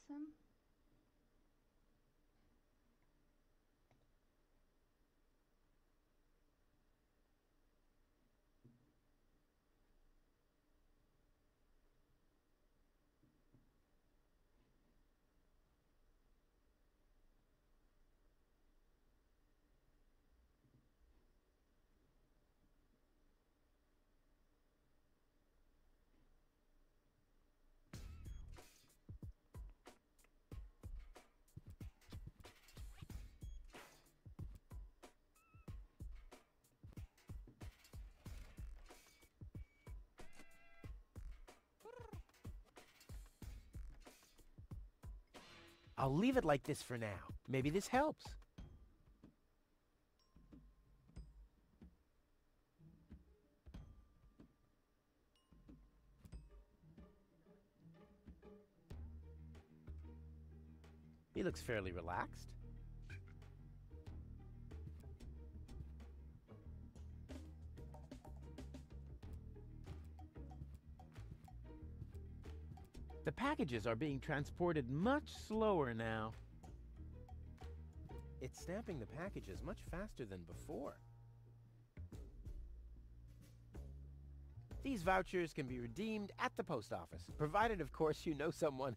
czasem. I'll leave it like this for now. Maybe this helps. He looks fairly relaxed. The packages are being transported much slower now. It's stamping the packages much faster than before. These vouchers can be redeemed at the post office, provided, of course, you know someone.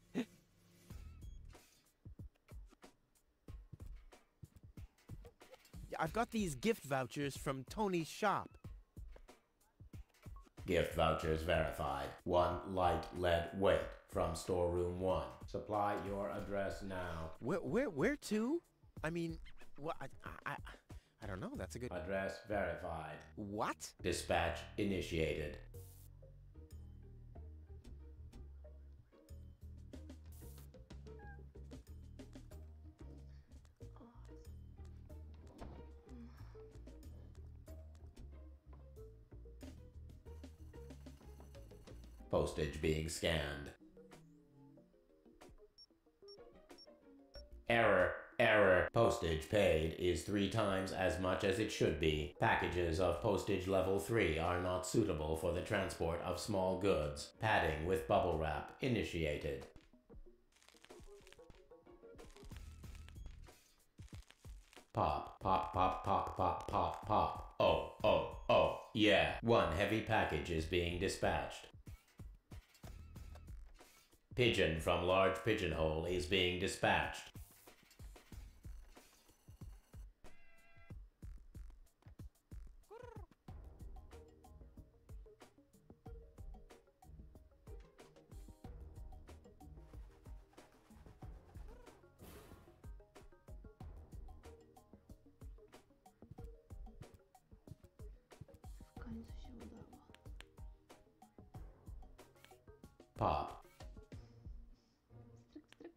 I've got these gift vouchers from Tony's shop. Gift vouchers verified. 1 light lead weight from storeroom 1. Supply your address now. Where to? I mean, what? I don't know. That's a good... Address verified. What? Dispatch initiated. Postage being scanned. Error. Error. Postage paid is 3 times as much as it should be. Packages of postage level 3 are not suitable for the transport of small goods. Padding with bubble wrap initiated. Pop, pop, pop, pop, pop, pop, pop. Oh, oh, oh, yeah. 1 heavy package is being dispatched. Pigeon from large pigeonhole is being dispatched. W końcu się udało. Pop. Stryk, stryk.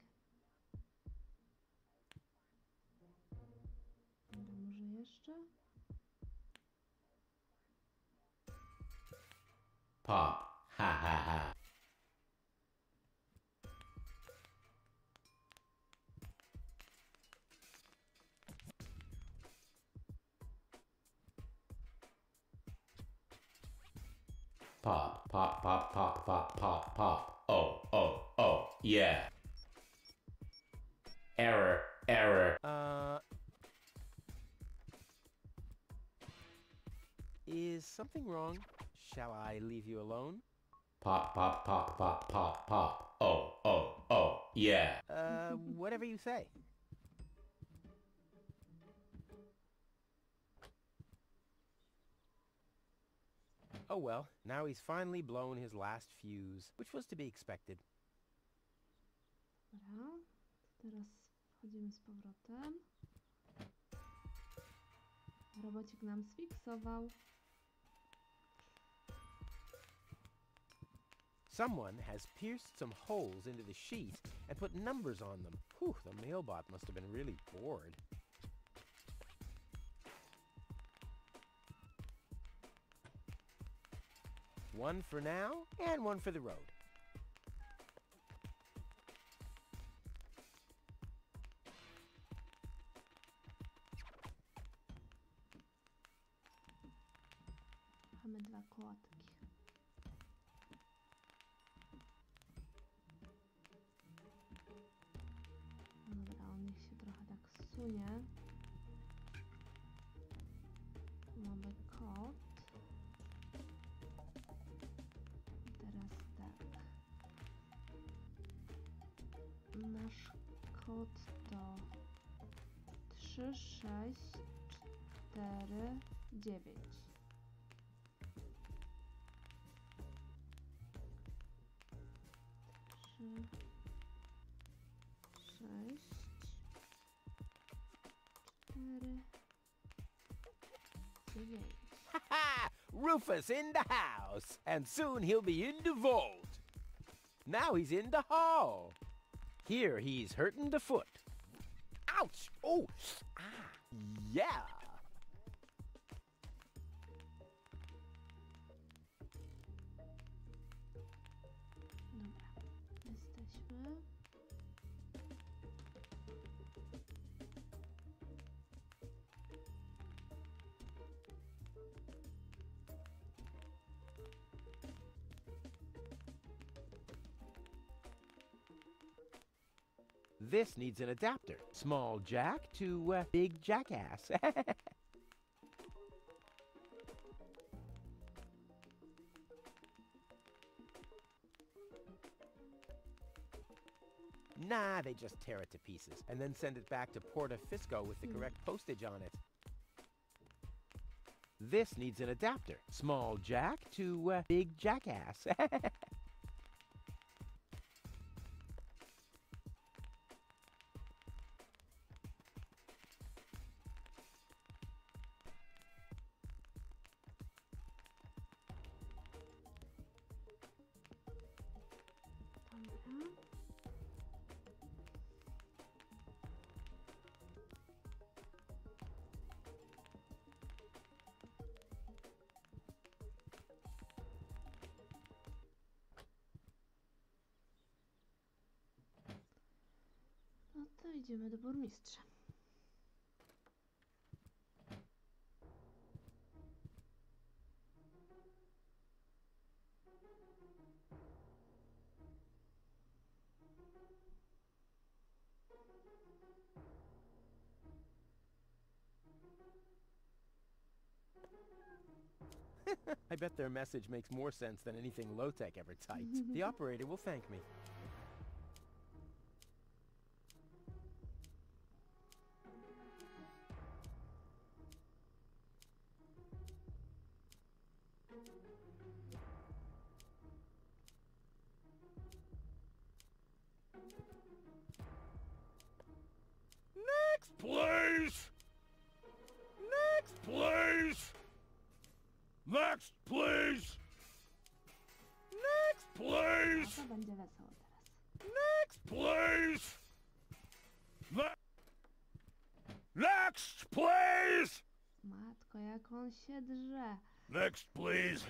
Dobra, może jeszcze? Pop. Ha ha ha. Pop, pop, pop, pop, pop, pop, pop. Oh, oh, oh, yeah. Error, error. Is something wrong? Shall I leave you alone? Pop, pop, pop, pop, pop, pop. Oh, oh, oh, yeah. Whatever you say. Oh well, now he's finally blown his last fuse, which was to be expected. Dobra, to teraz wchodzimy z powrotem. Robocik nam sfiksował. Someone has pierced some holes into the sheet and put numbers on them. Whew, the mailbot must have been really bored. One for now, and one for the road. Mamy 2 kłodki. tu nie. Tu mamy kot. I teraz tak. Nasz kod to 3, 6, 4, 9. 3, 6, 4, 9. Ha! Rufus in the house, and soon he'll be in the vault. Now he's in the hall. Here he's hurting the foot. Ouch! Oh! Ah! Yeah! Dobra, jesteśmy. This needs an adapter. Small jack to big jackass. Nah, they just tear it to pieces and then send it back to Porta Fisco with the correct postage on it. This needs an adapter. Small jack to big jackass. Dobra. No to idziemy do burmistrza. I bet their message makes more sense than anything low-tech ever typed. The operator will thank me. Next, please! Next, please! Next, please! Next, please! To będzie wesoło teraz. Next, please! Next, please! Matko, jak on się drze. Next, please!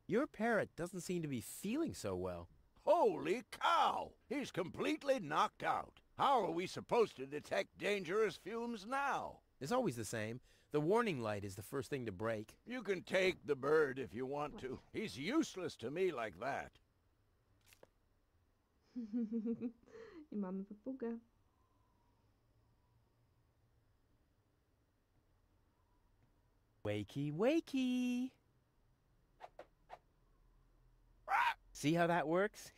Your parrot doesn't seem to be feeling so well. Holy cow! He's completely knocked out. How are we supposed to detect dangerous fumes now? It's always the same. The warning light is the first thing to break. You can take the bird if you want to. He's useless to me like that. I mamy papugę. Wakey, wakey! See how that works?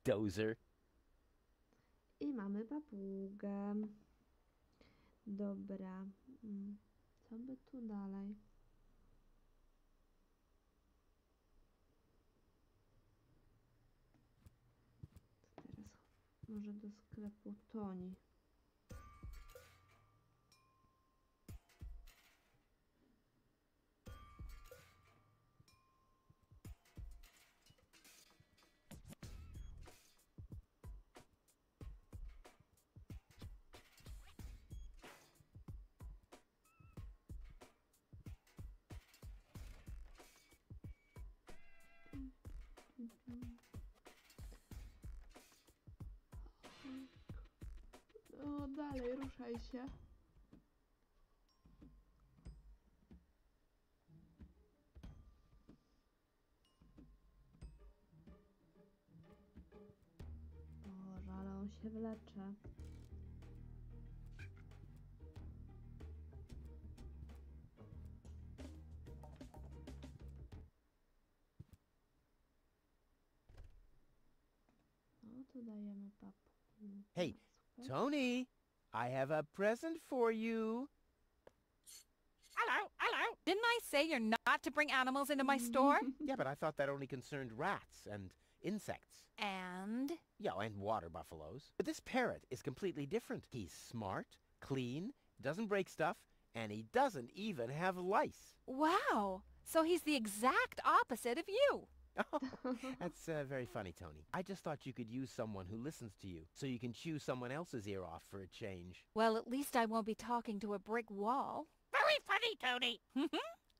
Dozer. I mamy papugę. Dobra. Co by tu dalej? To teraz może do sklepu Toni. O, dalej, ruszaj się. Boże, ale on się wlecze. No, tu dajemy papu. Hey, Super. Tony, I have a present for you. Hello, hello. Didn't I say you're not to bring animals into my store? Yeah, but I thought that only concerned rats and insects. And? Yeah, and water buffaloes. But this parrot is completely different. He's smart, clean, doesn't break stuff, and he doesn't even have lice. Wow. So he's the exact opposite of you. Oh, that's very funny, Tony. I just thought you could use someone who listens to you, so you can chew someone else's ear off for a change. Well, at least I won't be talking to a brick wall. Very funny, Tony.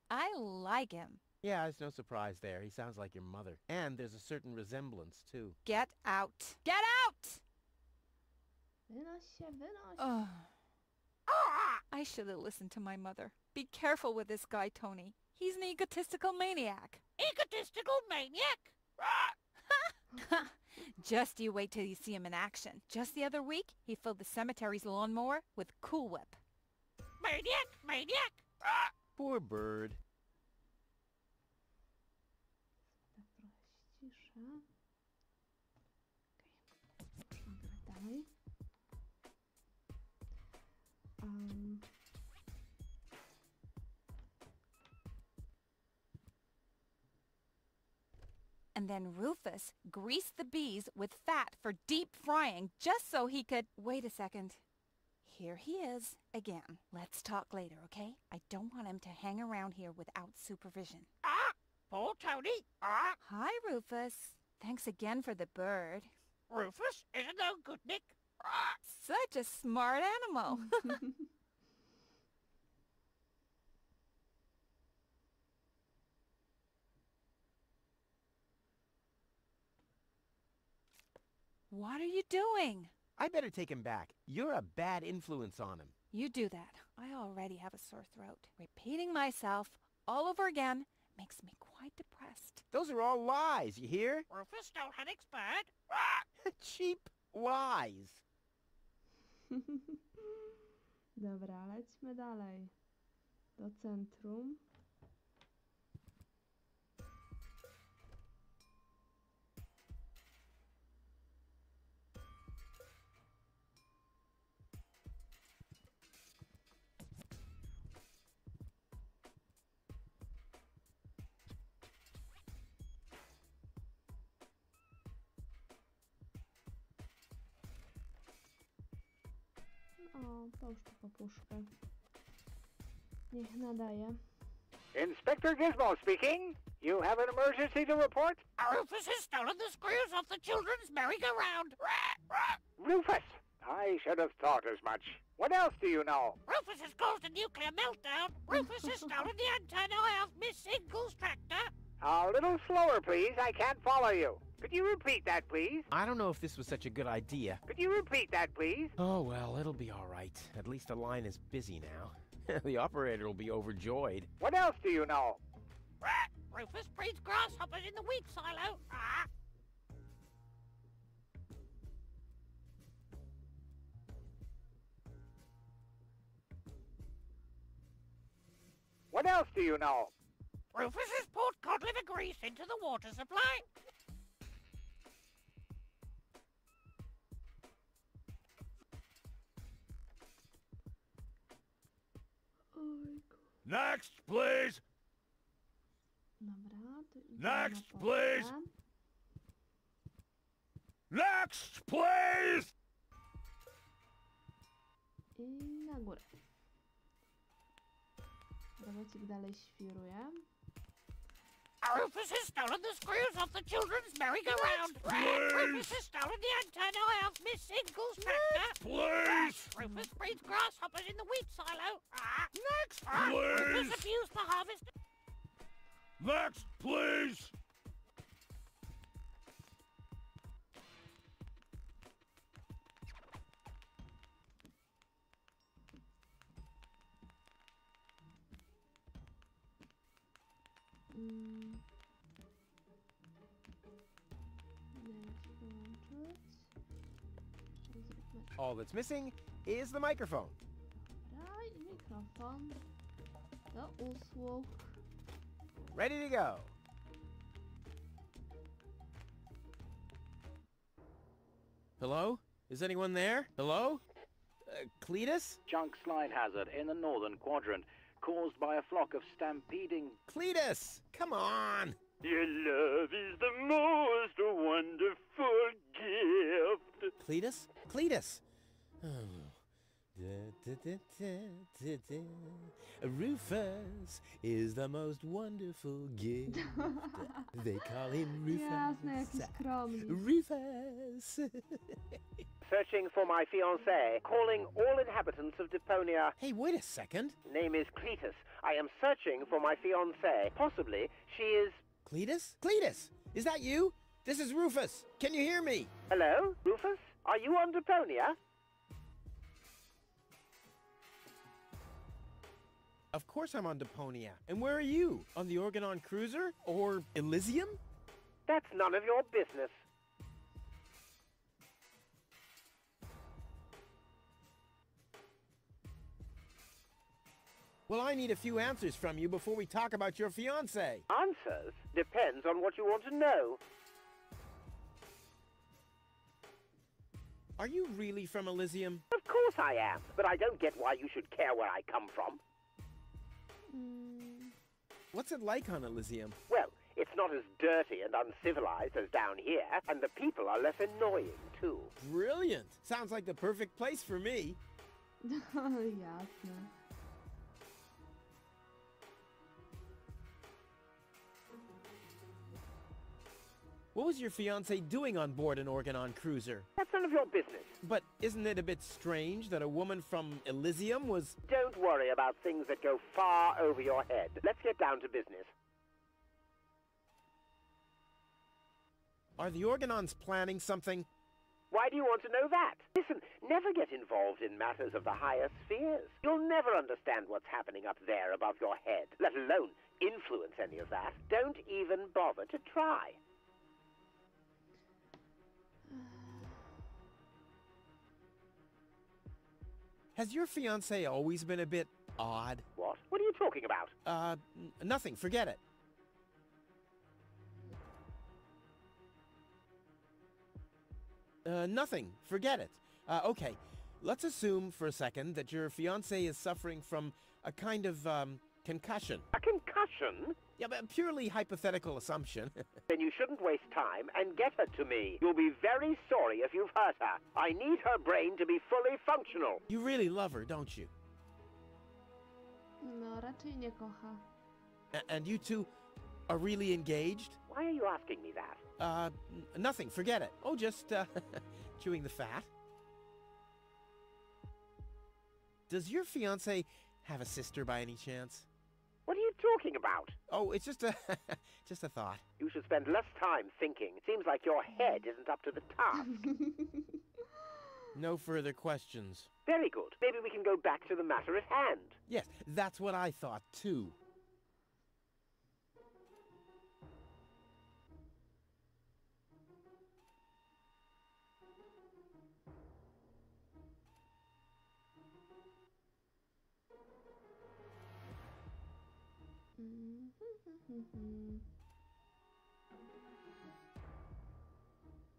I like him. Yeah, there's no surprise there. He sounds like your mother. And there's a certain resemblance, too. Get out. Get out! Wynoś się, wynoś. Ugh. I should have listened to my mother. Be careful with this guy, Tony. He's an egotistical maniac. Egotistical maniac? Just you wait till you see him in action. Just the other week, he filled the cemetery's lawnmower with Cool Whip. Maniac! Maniac! Poor bird. Tak trochę ściszę. Okej. Dobra, dalej. And then Rufus greased the bees with fat for deep frying just so he could... Wait a second. Here he is again. Let's talk later, okay? I don't want him to hang around here without supervision. Poor Tony. Hi, Rufus. Thanks again for the bird. Rufus isn't no good, Nick. Such a smart animal. What are you doing? I better take him back. You're a bad influence on him. You do that. I already have a sore throat. Repeating myself all over again makes me quite depressed. Those are all lies, you hear? Rufus don't have bird. Cheap lies. Dobra, lećmy dalej. Do centrum. O, połóż tu papuszkę. Niech nadaje. Inspector Gizmo speaking. You have an emergency to report? Rufus has stolen the screws off the children's merry-go-round. Rufus! I should have thought as much. What else do you know? Rufus has caused a nuclear meltdown. Rufus has stolen the antenna of Miss Single's tractor. A little slower, please. I can't follow you. Could you repeat that, please? I don't know if this was such a good idea. Could you repeat that, please? Oh, well, it'll be all right. At least the line is busy now. The operator will be overjoyed. What else do you know? Rufus breeds grasshoppers in the wheat silo. What else do you know? Rufus has poured cod liver grease into the water supply. Ojku. Next, please! Dobra, tu idziemy Next, na please. pocztę. Next, please! I na górę. Robocik dalej świruje. Rufus has stolen the screws off the children's merry-go-round. Rufus has stolen the antenna of Miss Single's tractor. Please! Rufus breeds grasshoppers in the wheat silo. Next, please. Rufus abused the harvest. Next, please! All that's missing is the microphone. Daj mikrofon do usług. Ready to go. Hello? Is anyone there? Hello? Cletus? Chunk slide hazard in the northern quadrant, caused by a flock of stampeding... Cletus! Come on! Your love is the most wonderful gift. Cletus? Cletus! Rufus is the most wonderful gift. They call him Rufus. Jasne, jaki skromny. Rufus! Searching for my fiancée, calling all inhabitants of Deponia. Hey, wait a second. Name is Cletus. I am searching for my fiancée. Possibly she is... Cletus? Cletus! Is that you? This is Rufus. Can you hear me? Hello, Rufus? Are you on Deponia? Of course I'm on Deponia. And where are you? On the Organon Cruiser? Or Elysium? That's none of your business. Well, I need a few answers from you before we talk about your fiancé. Answers? Depends on what you want to know. Are you really from Elysium? Of course I am, but I don't get why you should care where I come from. What's it like on Elysium? Well, it's not as dirty and uncivilized as down here, and the people are less annoying, too. Brilliant! Sounds like the perfect place for me. Jasne. What was your fiancé doing on board an Organon Cruiser? That's none of your business. But isn't it a bit strange that a woman from Elysium was... Don't worry about things that go far over your head. Let's get down to business. Are the Organons planning something? Why do you want to know that? Listen, never get involved in matters of the higher spheres. You'll never understand what's happening up there above your head, let alone influence any of that. Don't even bother to try. Has your fiancé always been a bit odd? What? What are you talking about? Nothing. Forget it. Nothing. Forget it. Okay. Let's assume for a second that your fiancé is suffering from a kind of, concussion. A concussion? Yeah, but a purely hypothetical assumption. Then you shouldn't waste time and get her to me. You'll be very sorry if you've hurt her. I need her brain to be fully functional. You really love her, don't you? No, raczej nie kocha. And you two are really engaged? Why are you asking me that? Nothing. Forget it. Oh, just, chewing the fat. Does your fiancé have a sister by any chance? What are you talking about? Oh, it's just a, just a thought. You should spend less time thinking. Seems like your head isn't up to the task. No further questions. Very good. Maybe we can go back to the matter at hand. Yes, that's what I thought, too.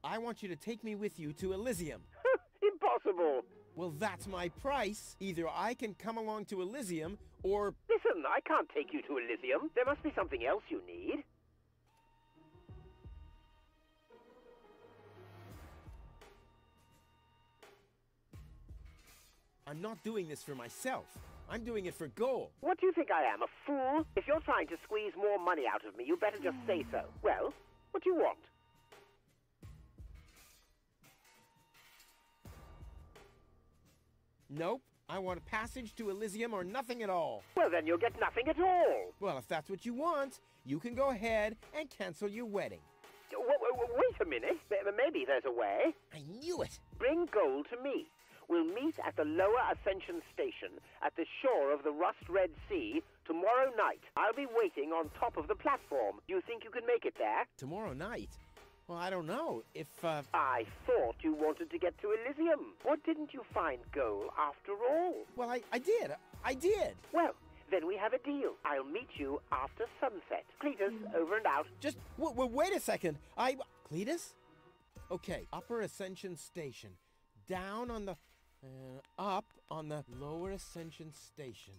I want you to take me with you to Elysium. Impossible. Well, that's my price. Either I can come along to Elysium, or... Listen, I can't take you to Elysium. There must be something else you need. I'm not doing this for myself. I'm doing it for gold. What do you think I am, a fool? If you're trying to squeeze more money out of me, you better just say so. Well, what do you want? Nope. I want a passage to Elysium or nothing at all. Well, then you'll get nothing at all. Well, if that's what you want, you can go ahead and cancel your wedding. Wait a minute. Maybe there's a way. I knew it. Bring gold to me. We'll meet at the Lower Ascension Station at the shore of the Rust-Red Sea tomorrow night. I'll be waiting on top of the platform. Do you think you can make it there? Tomorrow night? Well, I don't know. If, I thought you wanted to get to Elysium. What didn't you find goal after all? Well, I did. I did. Well, then we have a deal. I'll meet you after sunset. Cletus, over and out. Just, wait a second. Cletus? Okay, Upper Ascension Station. Down on the... up on the Lower Ascension Station.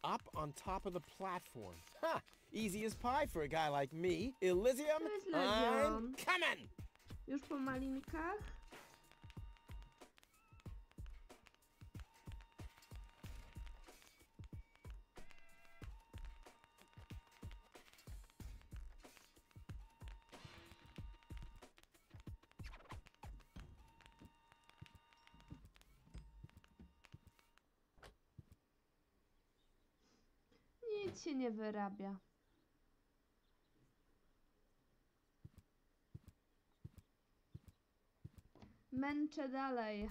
Up on top of the platform. Ha! Easy as pie for a guy like me. Elysium, Cześć, I'm Legion. coming! Już po malinkach? Nic się nie wyrabia. Męczę dalej.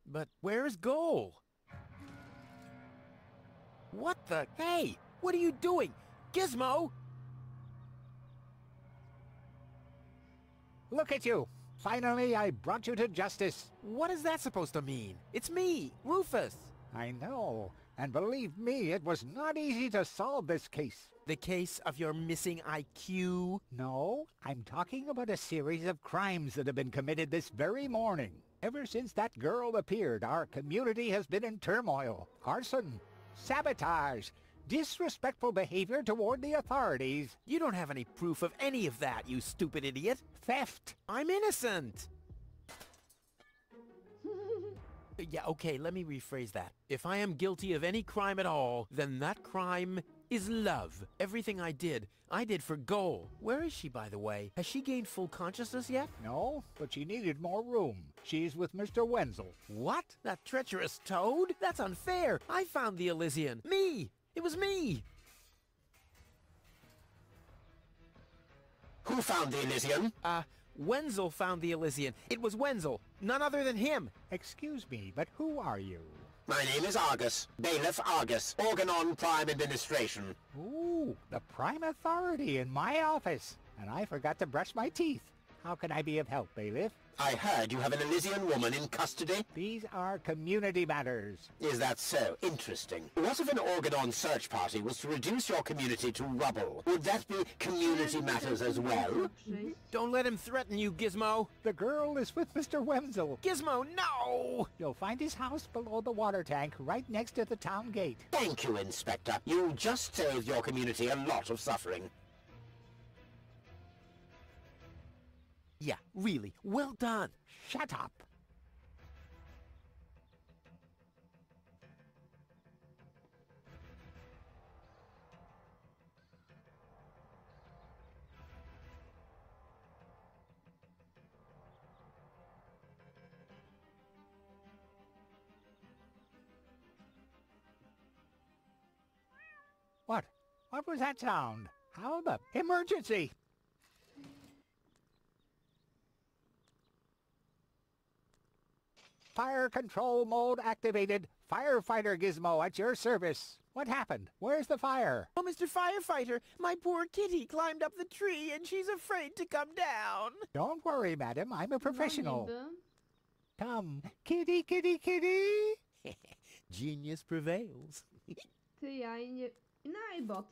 But where's Goal? What the... Hey! What are you doing? Gizmo! Look at you! Finally, I brought you to justice. What is that supposed to mean? It's me, Rufus. I know. And believe me, it was not easy to solve this case. The case of your missing IQ? No, I'm talking about a series of crimes that have been committed this very morning. Ever since that girl appeared, our community has been in turmoil. Arson, sabotage, disrespectful behavior toward the authorities, You don't have any proof of any of that, you stupid idiot. theft. I'm innocent. Yeah, okay, let me rephrase that. If I am guilty of any crime at all, then that crime is love. Everything I did for Goal. Where is she, by the way? Has she gained full consciousness yet? No, but she needed more room. She's with Mr. Wenzel. What? That treacherous toad? That's unfair. I found the Elysian. Me! It was me! Who found the Elysian? Wenzel found the Elysian. It was Wenzel. None other than him. Excuse me, but who are you? My name is Argus. Bailiff Argus. Organon Prime Administration. Ooh, the prime authority in my office. And I forgot to brush my teeth. How can I be of help, bailiff? I heard you have an Elysian woman in custody. These are community matters. Is that so? Interesting. What if an Organon search party was to reduce your community to rubble? Would that be community matters as well? Don't let him threaten you, Gizmo. The girl is with Mr. Wenzel. Gizmo, no! You'll find his house below the water tank, right next to the town gate. Thank you, Inspector. You just saved your community a lot of suffering. Yeah, really. Well done. Shut up. What? What was that sound? How the... Emergency! Fire control mode activated. Firefighter Gizmo at your service. What happened? Where's the fire? Oh, Mr. Firefighter, my poor kitty climbed up the tree and she's afraid to come down. Don't worry, madam. I'm a professional. No, niby. Come, kitty, kitty, kitty. Genius prevails. Ty, ja i nie... I najbot.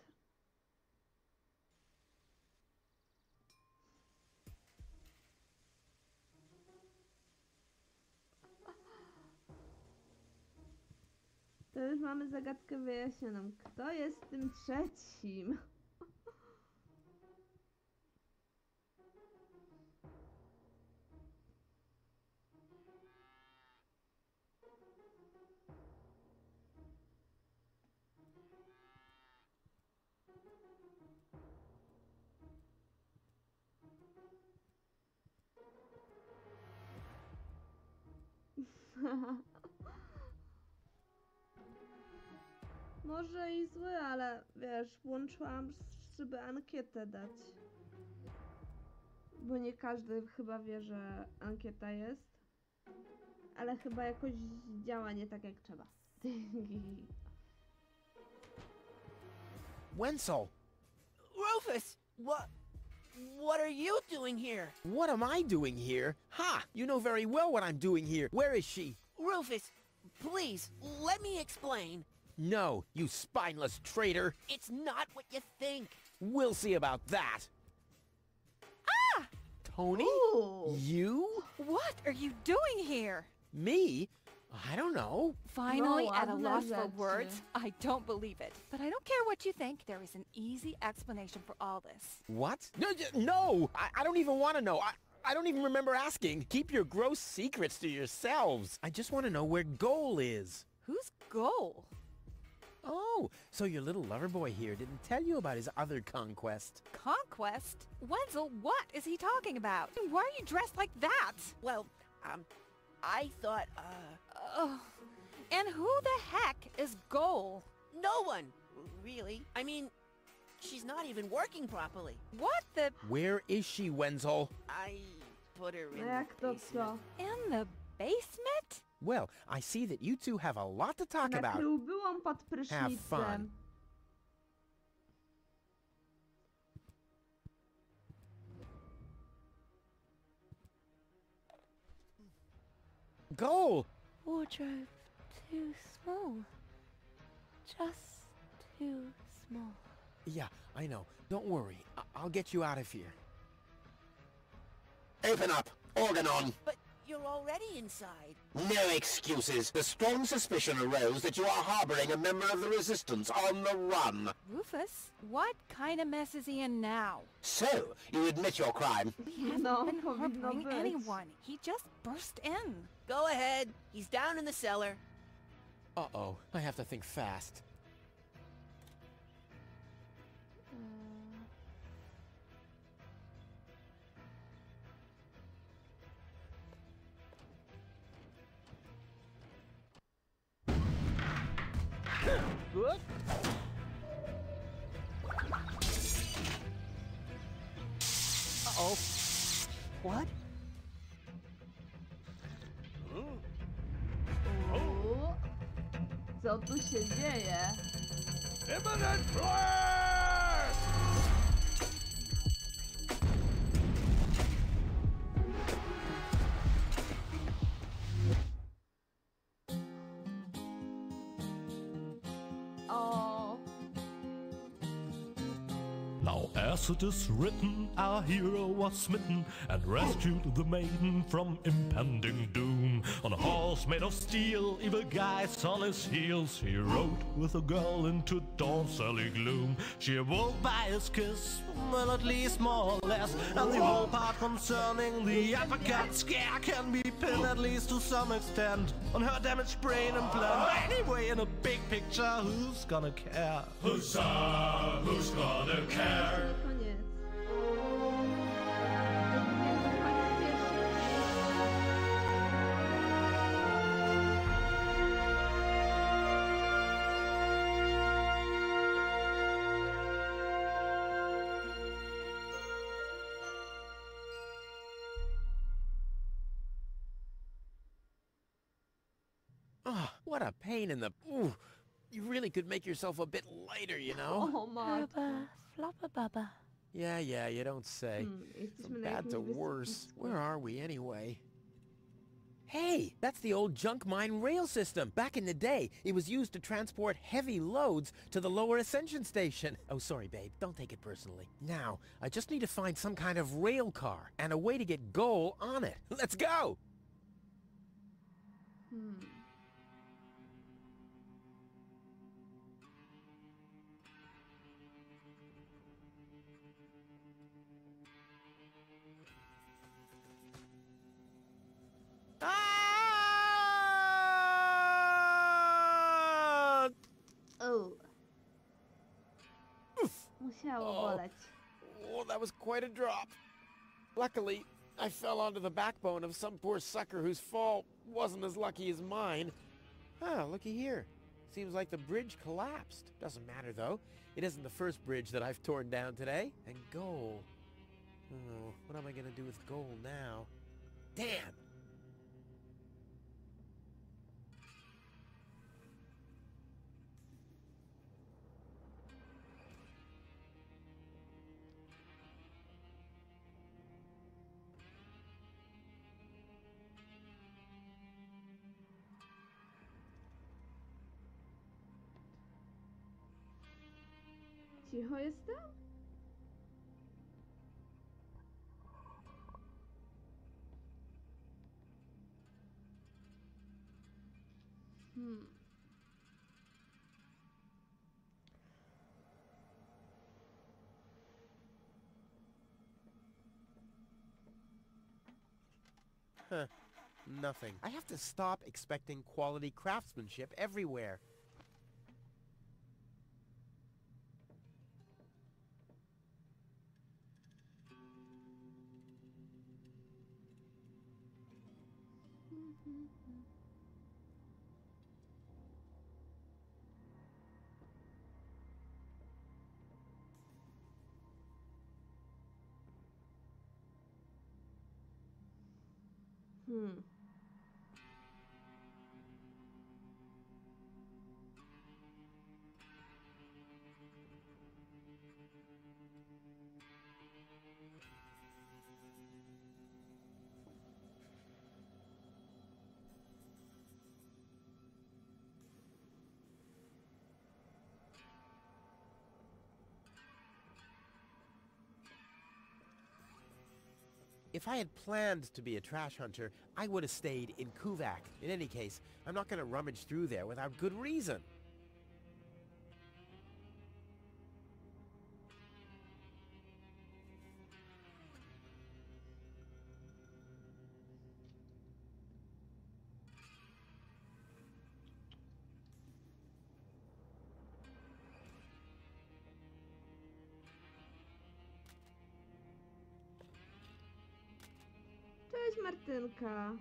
To już mamy zagadkę wyjaśnioną. Kto jest tym trzecim? Może i zły, ale wiesz, włączyłam, żeby ankietę dać. Bo nie każdy chyba wie, że ankieta jest. Ale chyba jakoś działa nie tak jak trzeba. Wenzel! Rufus! What are you doing here? What am I doing here? Ha! You know very well what I'm doing here. Where is she? Rufus, please, let me explain. No, you spineless traitor. It's not what you think. We'll see about that. Ah! Tony? Ooh. You? What are you doing here? Me? I don't know. Finally No, at a ładne loss for rzeczy. words? I don't believe it. But I don't care what you think. There is an easy explanation for all this. What? No! I don't even want to know. I don't even remember asking. Keep your gross secrets to yourselves. I just want to know where Goal is. Who's Goal? Oh, so your little lover boy here didn't tell you about his other conquest. Conquest? Wenzel, what is he talking about? Why are you dressed like that? Well, I thought, Oh, and who the heck is Goal? no one, really. I mean, she's not even working properly. What the... Where is she, Wenzel? I put her in No jak the to basement. co? In the basement? Well, I see that you two have a lot to talk about. Nakrył byłam pod prysznicem. fun. Goal! Wardrobe too small. Just too small. Yeah, I know. Don't worry. I'll get you out of here. Open up! Organ on! But you're already inside. No excuses. The strong suspicion arose that you are harboring a member of the resistance on the run. Rufus, what kind of mess is he in now? So, you admit your crime. We haven't No, been powinno harboring być. anyone. He just burst in. Go ahead. He's down in the cellar. Uh-oh. I have to think fast. What? Uh-oh. What? U, co tu się dzieje? Imminent blast! O, Now as it is written, our hero was smitten and rescued the maiden from impending doom. On a horse made of steel, evil guys on his heels, he rode with a girl into dawn's early gloom. She awoke by his kiss, well at least more or less, and the whole part concerning the uppercut scare can be pinned at least to some extent on her damaged brain and plan. Anyway, in a big picture, who's gonna care? Who's gonna care? koniec. Oh, what a pain in the... Ooh, you really could make yourself a bit lighter, you know? O matko. Flubber, flubber, bubber. Yeah, you don't say. Jesteśmy From na bad to jakimś worse. wysypisku. Where are we anyway? Hey, that's the old junk mine rail system. Back in the day, it was used to transport heavy loads to the lower ascension station. Oh, sorry, babe. Don't take it personally. Now, I just need to find some kind of rail car and a way to get Goal on it. Let's go! Ah! O. Musiało O. boleć. Oh, that was quite a drop. Luckily, I fell onto the backbone of some poor sucker whose fall wasn't as lucky as mine. Ah, looky here. Seems like the bridge collapsed. Doesn't matter, though. It isn't the first bridge that I've torn down today. And gold. Oh, what am I gonna do with gold now? Damn! Cicho jestem? Huh. Nothing. I have to stop expecting quality craftsmanship everywhere. If I had planned to be a trash hunter, I would have stayed in Kuvak. In any case, I'm not going to rummage through there without good reason. Cześć Martynka.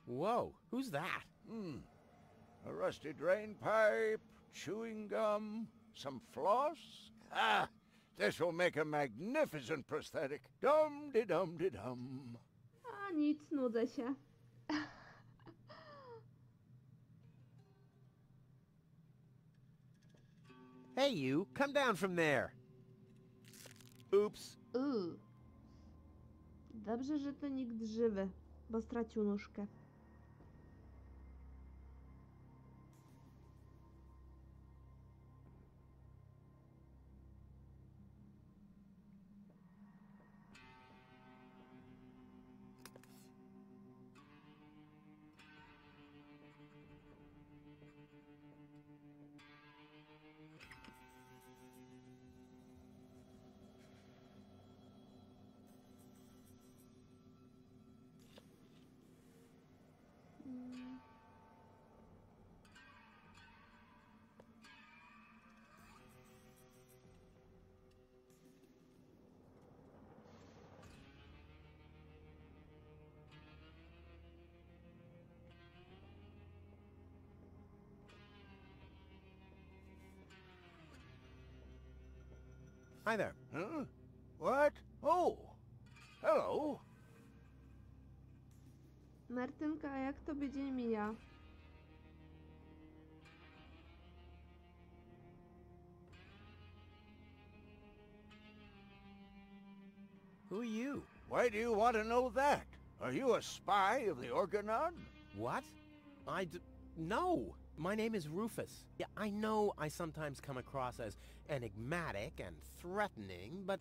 Whoa, who's that? A rusty drain pipe, chewing gum, some floss. Ah, this will make a magnificent prosthetic. Dum-de-dum-de-dum. A nic, nudzę się. Hey you, come down from there. Oops. Dobrze, że to nikt żywy, bo stracił nóżkę. Hi there. Huh? What? Oh, hello. Martynka, a jak tobie dzień mija? Who are you? Why do you want to know that? Are you a spy of the Organon? What? No. My name is Rufus. Yeah, I know I sometimes come across as enigmatic and threatening, but...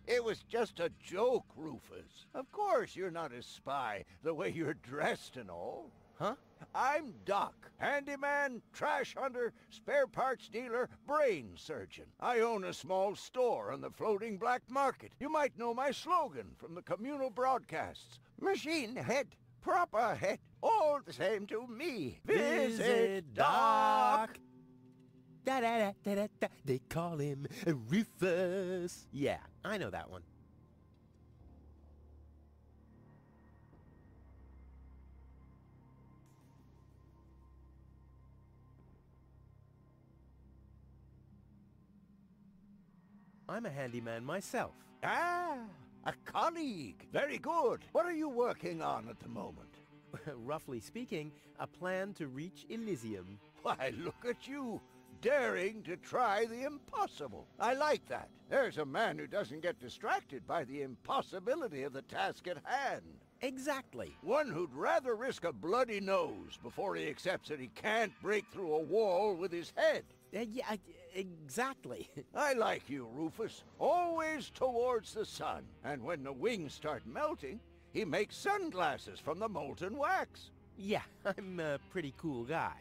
It was just a joke, Rufus. Of course you're not a spy, the way you're dressed and all. Huh? I'm Doc, handyman, trash hunter, spare parts dealer, brain surgeon. I own a small store on the floating black market. You might know my slogan from the communal broadcasts. Machine head, proper head, all the same to me. Visit Doc. Da-da-da-da-da-da. They call him Rufus. Yeah, I know that one. I'm a handyman myself. Ah, a colleague. Very good. What are you working on at the moment? Roughly speaking, a plan to reach Elysium. Why, look at you, daring to try the impossible. I like that. There's a man who doesn't get distracted by the impossibility of the task at hand. Exactly. One who'd rather risk a bloody nose before he accepts that he can't break through a wall with his head. Yeah, exactly. I like you, Rufus. Always towards the sun. And when the wings start melting, he makes sunglasses from the molten wax. Yeah, I'm a pretty cool guy.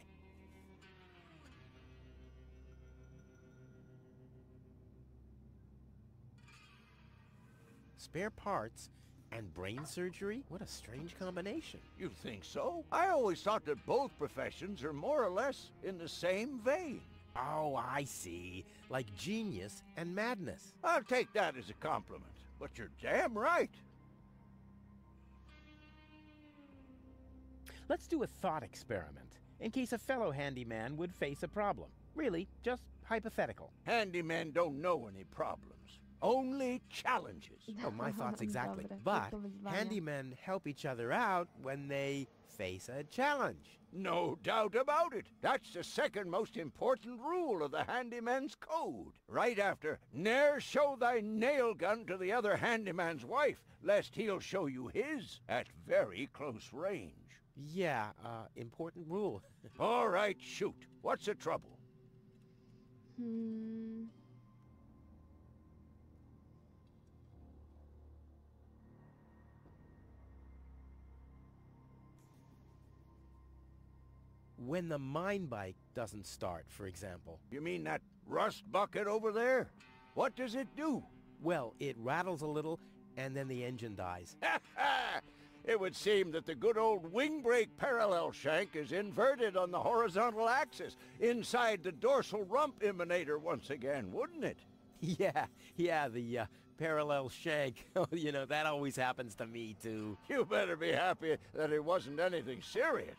Spare parts and brain surgery? What a strange combination. You think so? I always thought that both professions are more or less in the same vein. Oh, I see. Like genius and madness. I'll take that as a compliment, but you're damn right. Let's do a thought experiment, in case a fellow handyman would face a problem. Really, just hypothetical. Handymen don't know any problems, only challenges. Oh, my thoughts exactly. Dobre, But to wyzwanie. handymen help each other out when they face a challenge. No doubt about it. That's the second most important rule of the handyman's code. Right after, ne'er show thy nail gun to the other handyman's wife, lest he'll show you his at very close range. Yeah, important rule. All right, shoot. What's the trouble? When the mine bike doesn't start, for example. You mean that rust bucket over there? What does it do? Well, it rattles a little, and then the engine dies. It would seem that the good old wing brake parallel shank is inverted on the horizontal axis, inside the dorsal rump emanator once again, wouldn't it? Yeah, the parallel shank. You know, that always happens to me, too. You better be happy that it wasn't anything serious.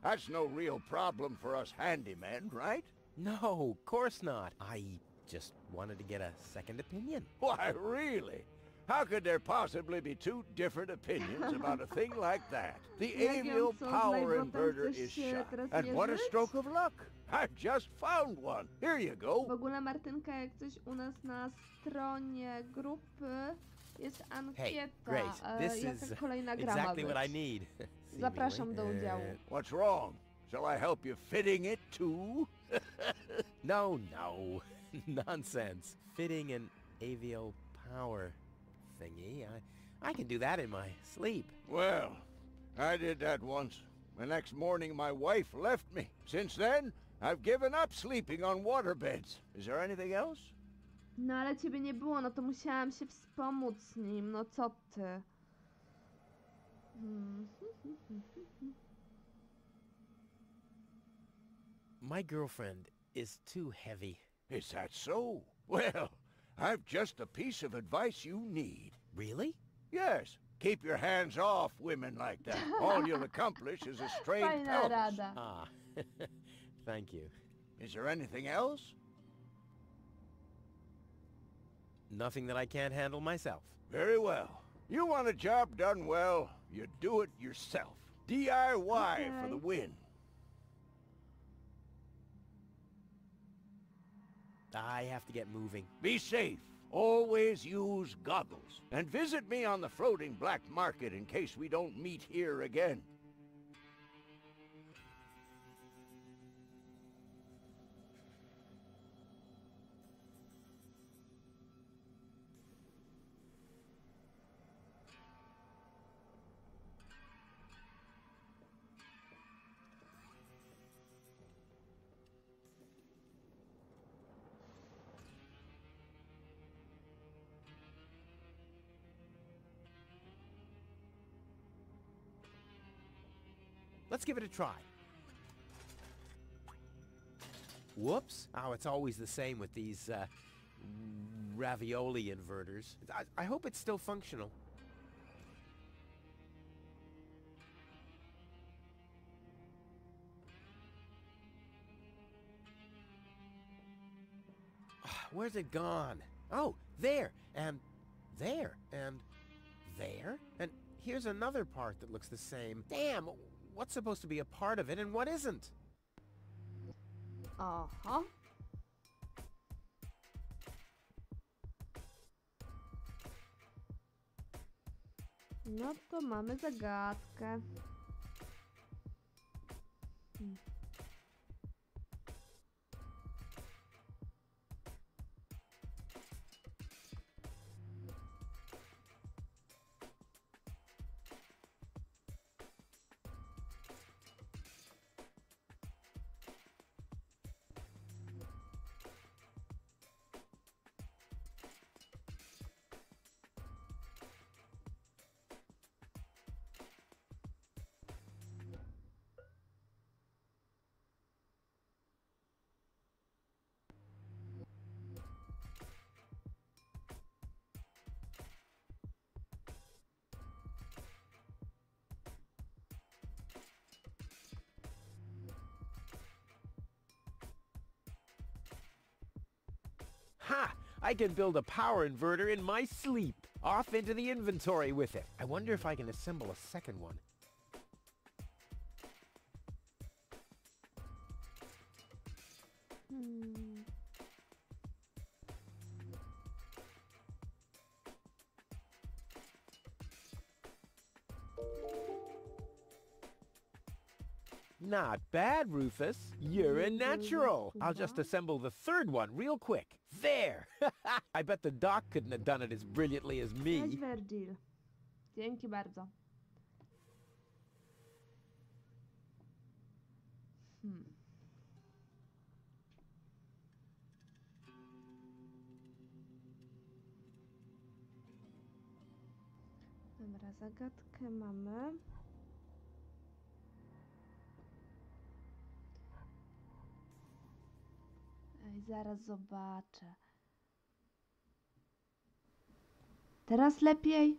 That's no real problem for us handymen, right? No, of course not. I just wanted to get a second opinion. Why, really? How could there possibly be two different opinions about a thing like that? The avial power inverter is shot. And what a stroke of luck! I've just found one. Here you W go. ogóle, Martynka, jak coś u nas na stronie grupy jest Hey, ankieta, Grace, this jaka is kolejna gra ma exactly what I być. need. Zapraszam do Seemingly. udziału. What's wrong? Shall I help you fitting it too? No. Nonsense. Fitting an avial power thingy. I can do that in my sleep. Well, I did that once. The next morning my wife left me. Since then, I've given up sleeping on waterbeds. Is there anything else? No ale ciebie nie było, no to musiałam się wspomóc z nim, no co ty? My girlfriend is too heavy. Is that so? Well, I've just the piece of advice you need. Really? Yes. Keep your hands off women like that. All you'll accomplish is a strained Fajna pelvis. rada. Ah, thank you. Is there anything else? Nothing that I can't handle myself. Very well. You want a job done well, you do it yourself. DIY for the win. I have to get moving. Be safe. Always use goggles. And visit me on the floating black market in case we don't meet here again. Let's give it a try. Whoops. Oh, it's always the same with these, ravioli inverters. I hope it's still functional. Where's it gone? Oh, there, and there, and there, and here's another part that looks the same. Damn, what's supposed to be a part of it and what isn't? Aha. No to mamy zagadkę. Ha! I can build a power inverter in my sleep. Off into the inventory with it. I wonder if I can assemble a second one. Not bad, Rufus. You're a natural. I'll just assemble the third one real quick. There! I bet the doc couldn't have done it as brilliantly as me. Cześć, Virgil. Dzięki bardzo. Dobra, zagadkę mamy. Ej, zaraz zobaczę. Teraz lepiej?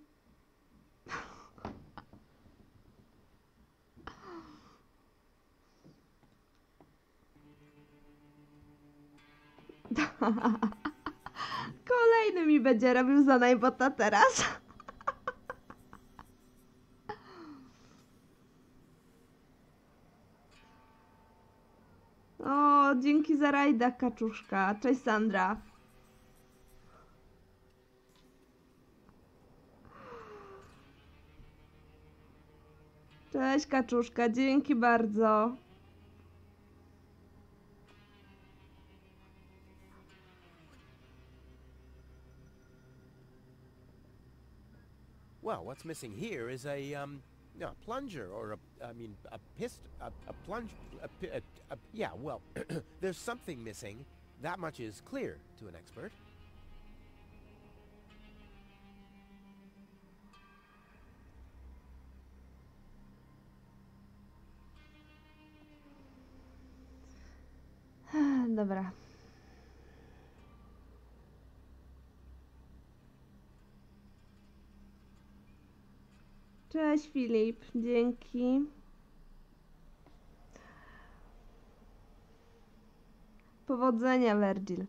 Kolejny mi będzie robił za najbota teraz. O, dzięki za rajda, kaczuszka. Cześć, Sandra. Cześć, kaczuszka. Dzięki bardzo. Well, what's missing here is a plunger, or a plunge, yeah, well, there's something missing. That much is clear to an expert. Dobra. Cześć, Filip. Dzięki. Powodzenia, Virgil.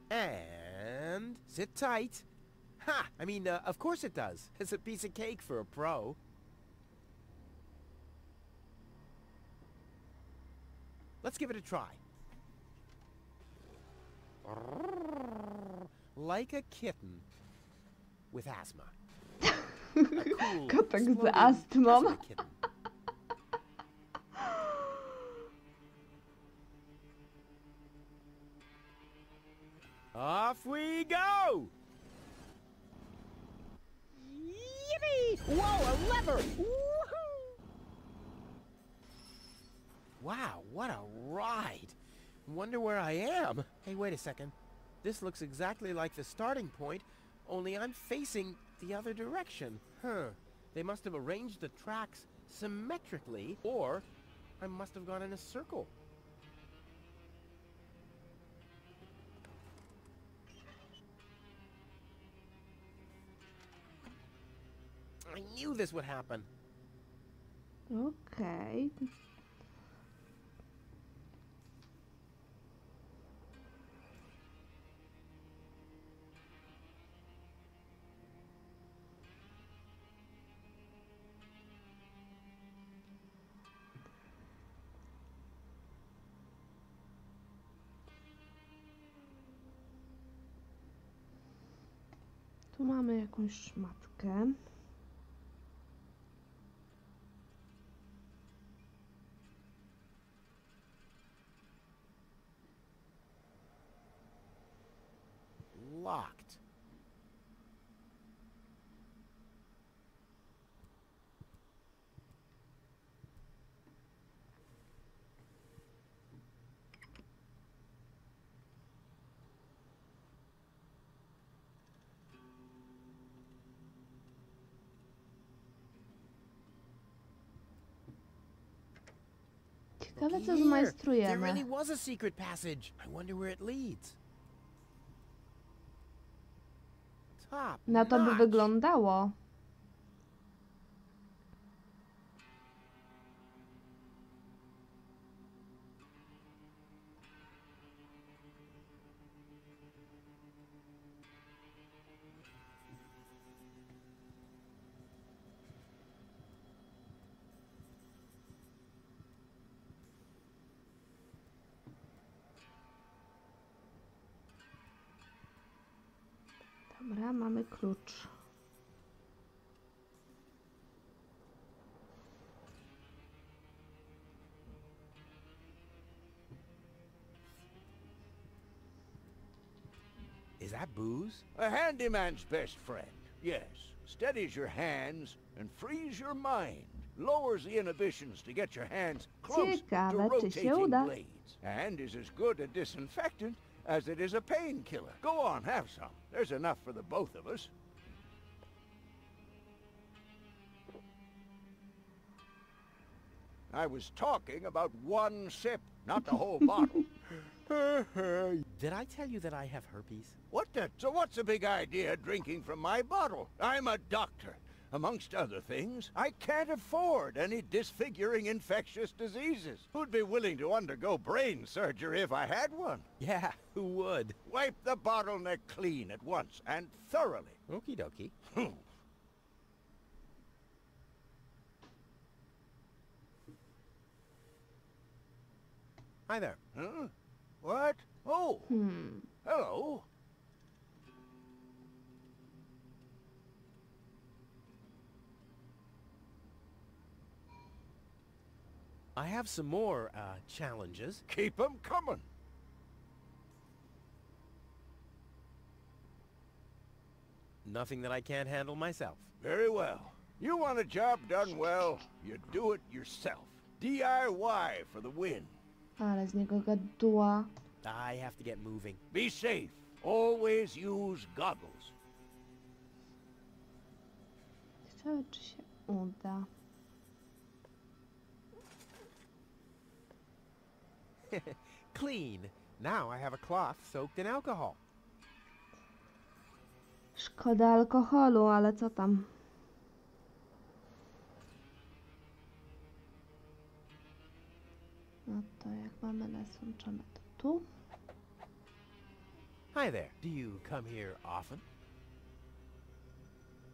And sit tight. Ha! I mean, of course it does. It's a piece of cake for a pro. Let's give it a try. Like a kitten with asthma. A cool, Kotek z exploding astmą. asthma kitten. Off we go! Yippee! Whoa, a lever! Woohoo! Wow, What a ride! Wonder where I am. Hey, wait a second. This looks exactly like the starting point, only I'm facing the other direction. Huh. They must have arranged the tracks symmetrically, or I must have gone in a circle. I knew this would happen. Okej. Tu mamy jakąś szmatkę. Locked. Ciekawe, co There zmajstrujemy. really was a secret passage. I wonder where it leads. Top Na to by notch. wyglądało. Dobra, mamy klucz. Is that booze? A handyman's best friend, yes. Steadies your hands and frees your mind. Lowers the inhibitions to get your hands close to Ciekawe, czy się rotating uda. blades. And is as good a disinfectant as it is a painkiller. Go on, have some. There's enough for the both of us. I was talking about one sip, not the whole bottle. Did I tell you that I have herpes? What the? So what's the big idea drinking from my bottle? I'm a doctor. Amongst other things, I can't afford any disfiguring infectious diseases. Who'd be willing to undergo brain surgery if I had one? Yeah, who would? Wipe the bottleneck clean at once, and thoroughly. Okie dokie. Hi there. Huh? What? Oh, hello. I have some more, challenges. Keep 'em coming. Nothing that I can't handle myself. Very well. You want a job done well, you do it yourself. DIY for the win. Ale z niego gaduła. I have to get moving. Be safe. Always use goggles. Ciekawe, czy się uda. Clean. Now I have a cloth soaked in alcohol. Szkoda alkoholu, ale co tam? No to jak mamy nasączone, to tu. Hi there. Do you come here often?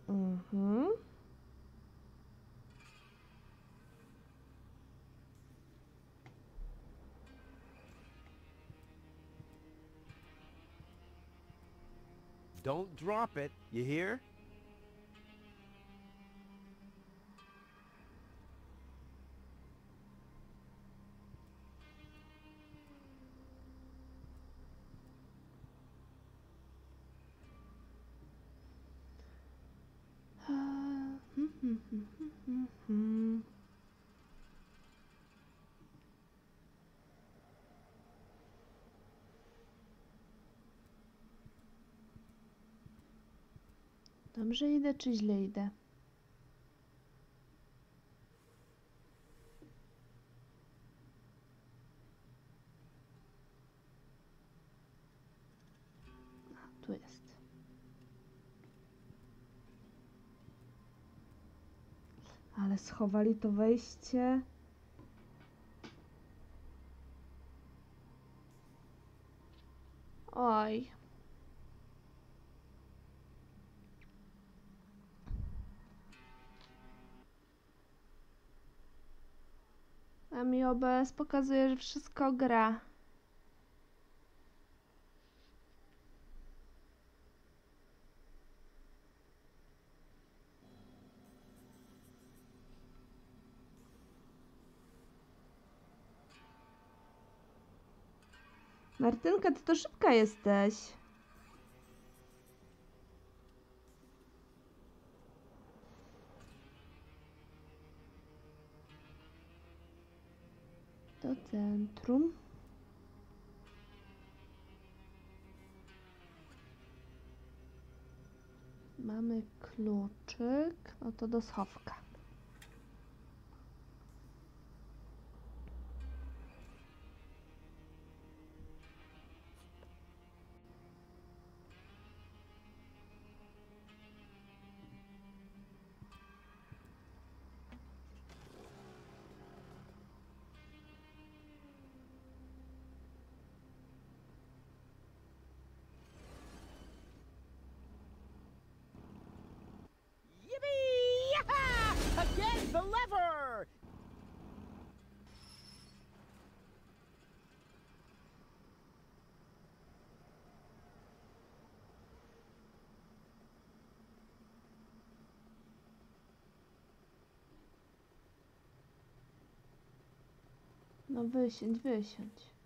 Mhm. Don't drop it, you hear? Dobrze idę, czy źle idę? A, tu jest. Ale schowali to wejście. Oj. A mi OBS pokazuje, że wszystko gra. Martynka, ty to szybka jesteś. Do centrum. Mamy kluczyk. No to do schowka. Again, the lever! No wysiądź, wysiądź.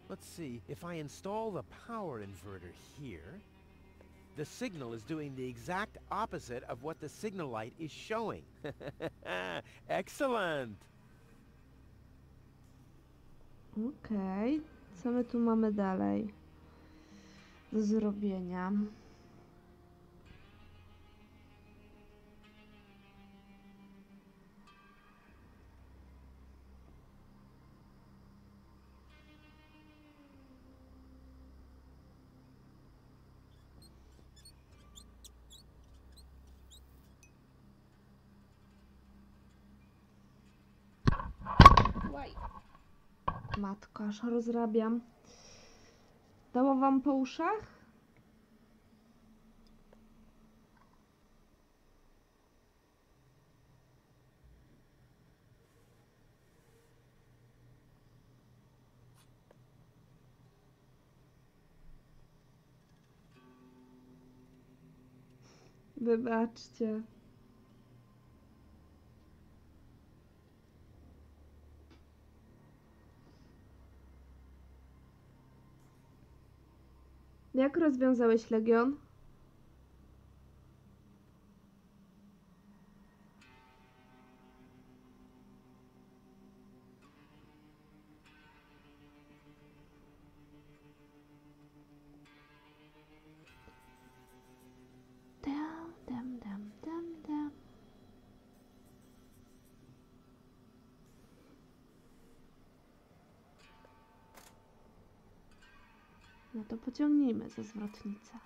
Let's see, if I install the power inverter here, the signal is doing the exact opposite of what the signal light is showing. Excellent! Okej, co my tu mamy dalej do zrobienia? Matko, aż rozrabiam. Dało wam po uszach? Wybaczcie. Jak rozwiązałeś Legion? Dam, dam, dam, dam, dam. No to pociągnijmy za zwrotnicę.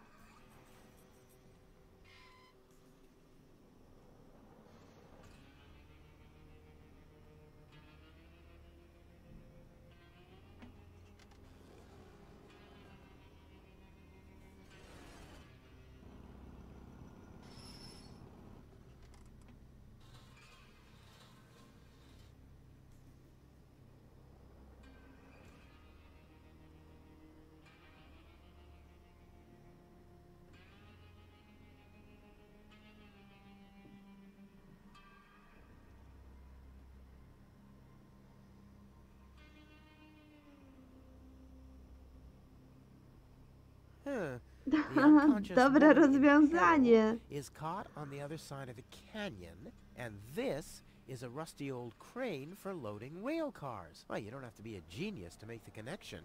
The unconscious Dobre woman in rozwiązanie. hell is caught on the other side of the canyon, and this is a rusty old crane for loading rail cars. Well, you don't have to be a genius to make the connection.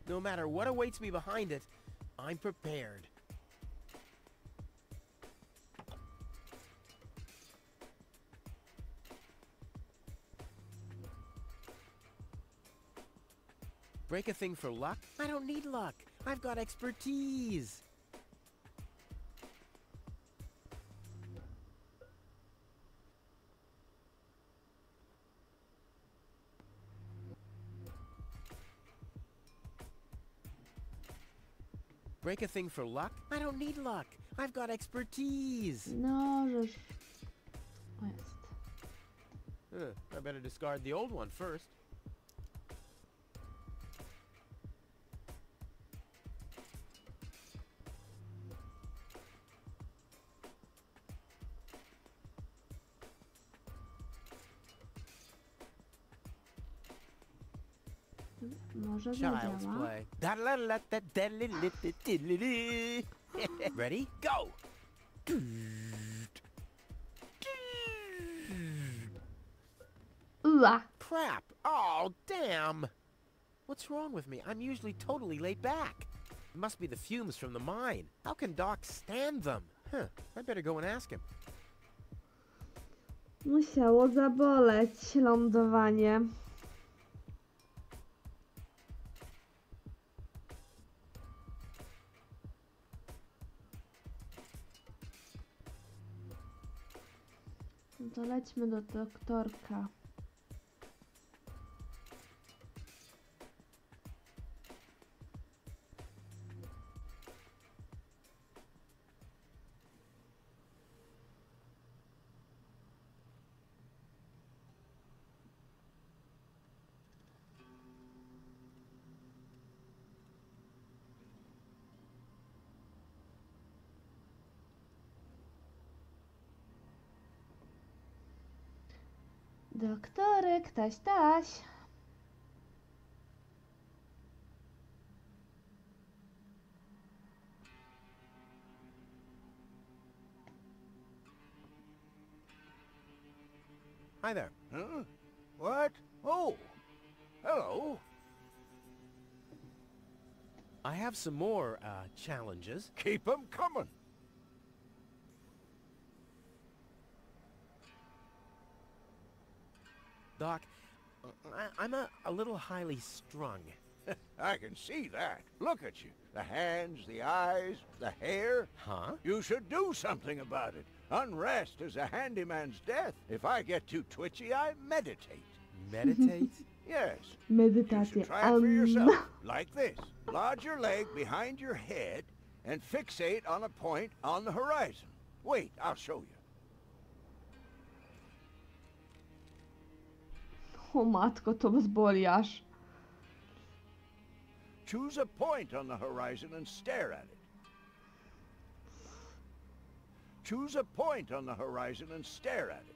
No matter what awaits me behind it, I'm prepared. Break a thing for luck? I don't need luck. I've got expertise. Break a thing for luck? I don't need luck. I've got expertise. No, żeż... O, jest. I better discard the old one first. Może Child's zadziała. play. Ready? Go! Ua! Crap! Oh, damn! What's wrong with me? I'm usually totally laid back. It must be the fumes from the mine. How can Doc stand them? I better go and ask him. Musiało zaboleć lądowanie. No to lećmy do doktorka. Doktorek, taś, taś. Hi there. Huh? What? Oh, hello. I have some more, challenges. Keep 'em coming. Doc, I'm a little highly strung. I can see that. Look at you. The hands, the eyes, the hair. Huh? You should do something about it. Unrest is a handyman's death. If I get too twitchy, I meditate. Meditate? Yes. You Medytację. should try it for yourself. Like this. Lodge your leg behind your head and fixate on a point on the horizon. Wait, I'll show you. O matko, to boli aż. Choose a point on the horizon and stare at it. Choose a point on the horizon and stare at it.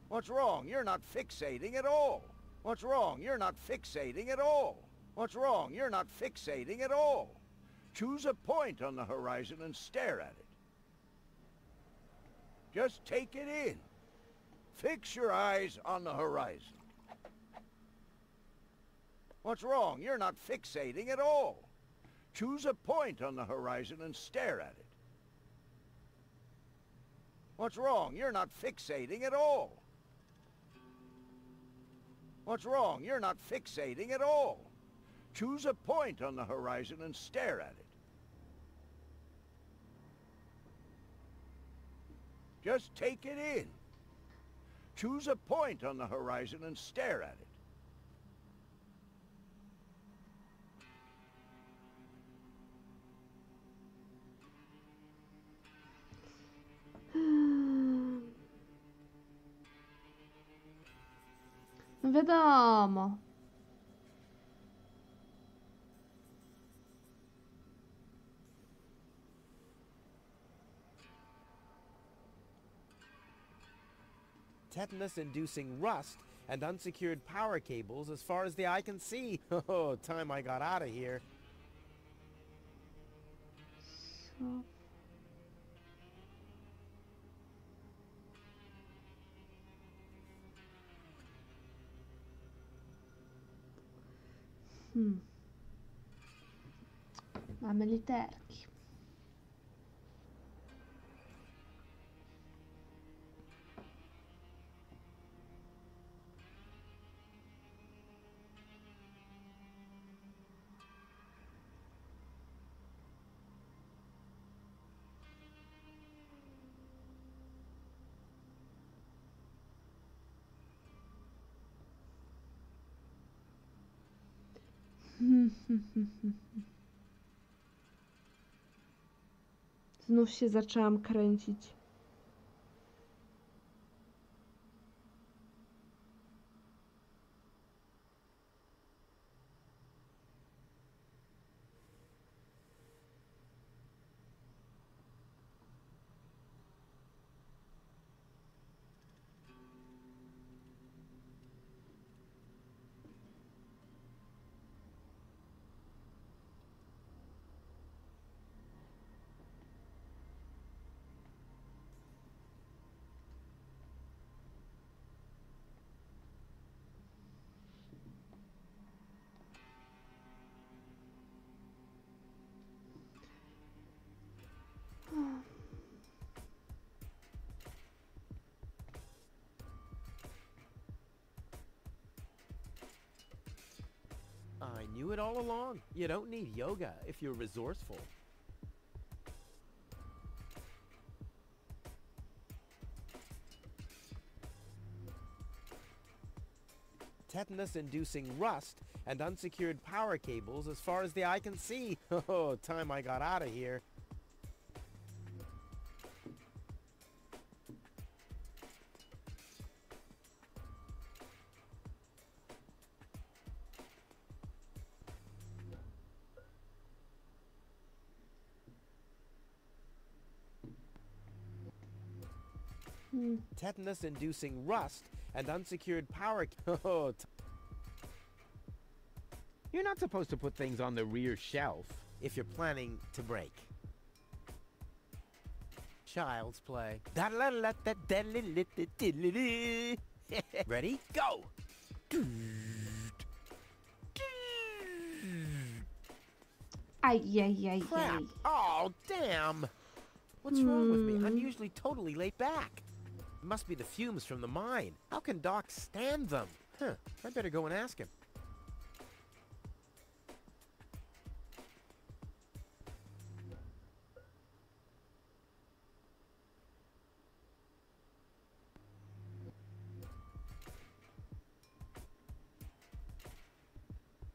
What's wrong? You're not fixating at all. What's wrong? You're not fixating at all. What's wrong? You're not fixating at all. Choose a point on the horizon and stare at it. Just take it in. Fix your eyes on the horizon. What's wrong? You're not fixating at all. Choose a point on the horizon and stare at it. What's wrong? You're not fixating at all. What's wrong? You're not fixating at all. Choose a point on the horizon and stare at it. Just take it in. Choose a point on the horizon and stare at it. No wiadomo. Tetanus-inducing rust and unsecured power cables as far as the eye can see. Oh, time I got out of here. Co? Mamy literki. Znów się zaczęłam kręcić. I knew it all along. You don't need yoga if you're resourceful. Tetanus-inducing rust and unsecured power cables as far as the eye can see. Oh, time I got out of here. Tetanus-inducing rust and unsecured power. Oh, you're not supposed to put things on the rear shelf if you're planning to break. Child's play. Ready? Go! Ajajajaj. Crap! Oh, damn! What's wrong with me? I'm usually totally laid back. It must be the fumes from the mine. How can Doc stand them? Huh, I better go and ask him.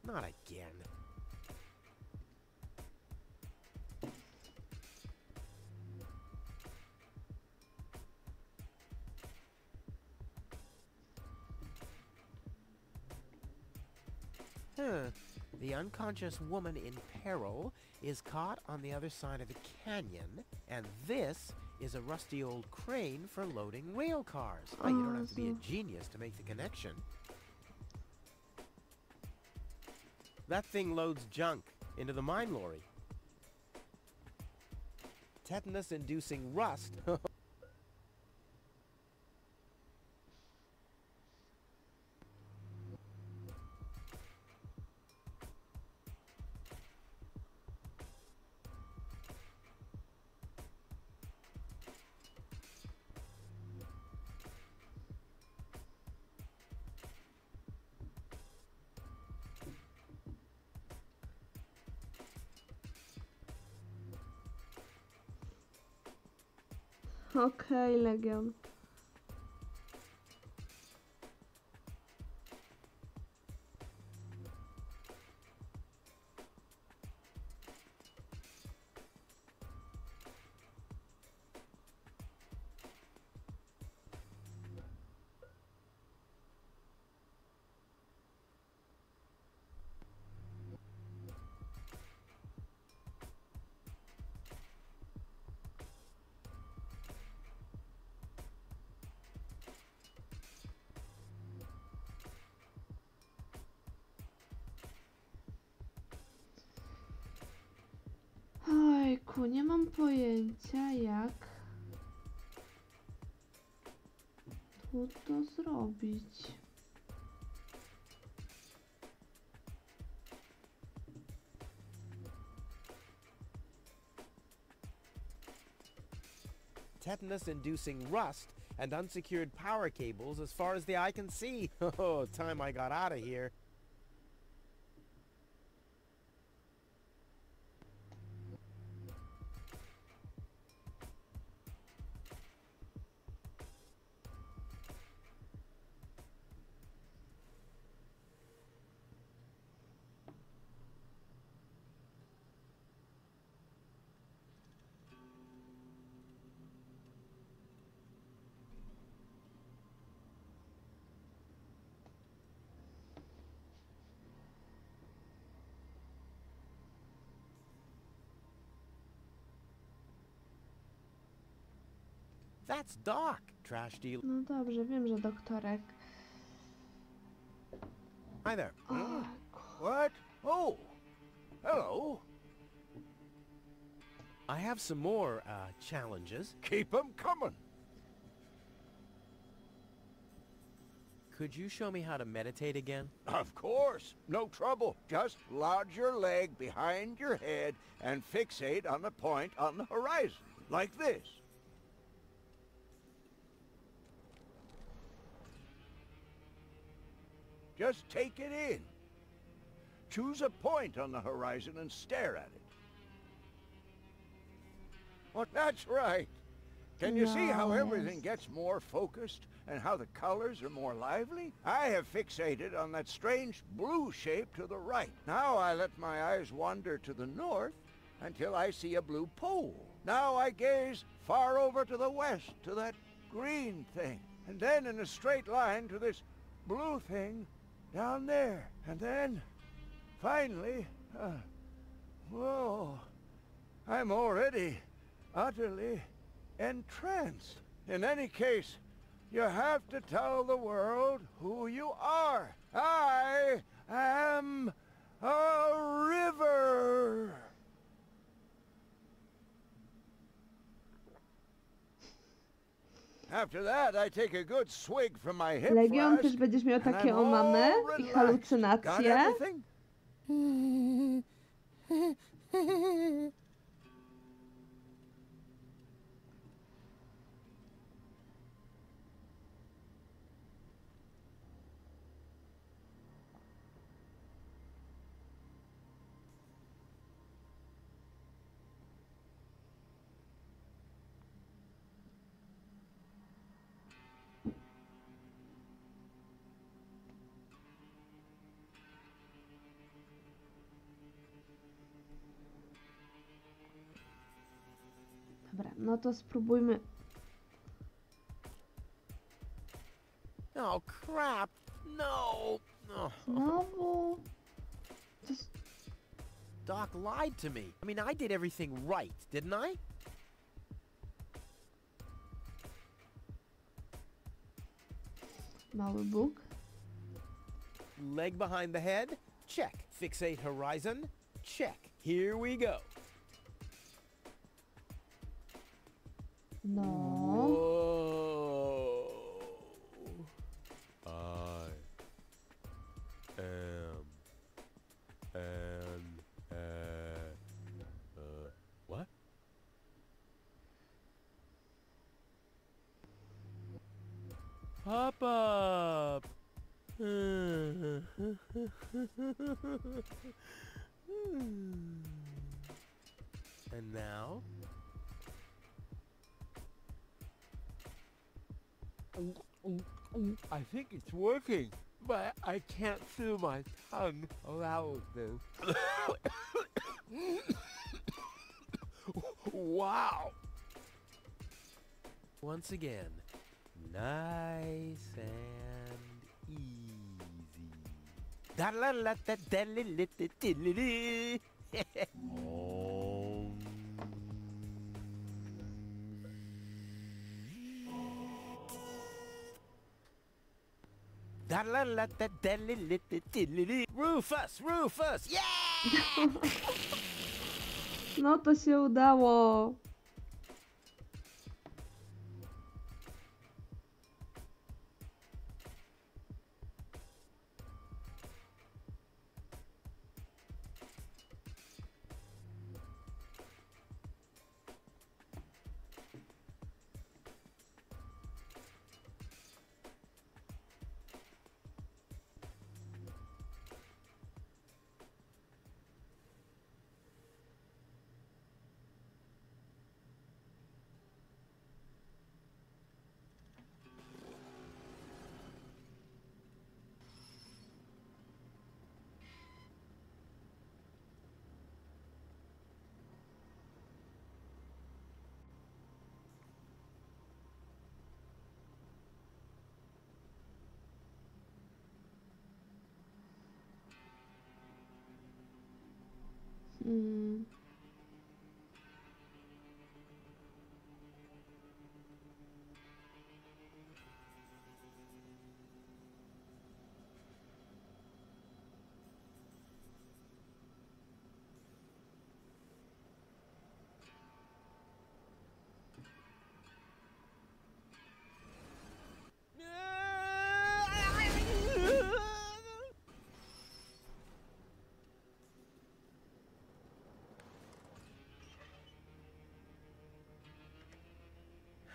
Not again. The unconscious woman in peril is caught on the other side of the canyon, and this is a rusty old crane for loading rail cars. Oh, you don't have to be a genius to make the connection. That thing loads junk into the mine lorry. Tetanus-inducing rust. Okej, Legion. pojęcia, jak tu to zrobić. Tetanus-inducing rust and unsecured power cables as far as the eye can see. Oh, time I got out of here. That's Doc, trash dealer. No dobrze, wiem, że doktorek. Hi there. What? Oh, hello. I have some more, challenges. Keep 'em coming. Could you show me how to meditate again? Of course, no trouble. Just lodge your leg behind your head and fixate on the point on the horizon, like this. Just take it in. Choose a point on the horizon and stare at it. Well, that's right. Can you see how everything gets more focused and how the colors are more lively? I have fixated on that strange blue shape to the right. Now I let my eyes wander to the north until I see a blue pole. Now I gaze far over to the west to that green thing. And then in a straight line to this blue thing down there. And then, finally, whoa, I'm already utterly entranced. In any case, you have to tell the world who you are. I am a river. After that, I take a good swig from my hip Legion, flask, też będziesz miał and I'm takie all omamy i relaxed. Got halucynacje. everything? Dobra, no to spróbujmy. Oh, crap. No. Oh. Znowu. Doc lied to me. I mean, I did everything right, didn't I? Mały Bóg. Leg behind the head? Check. Fixate horizon? Check. Here we go. No. Whoa. I am what? Pop up. And now? I think it's working, but I can't feel my tongue loudly. Wow! Once again, nice and easy. Rufus! Rufus! Yeah! No to się udało.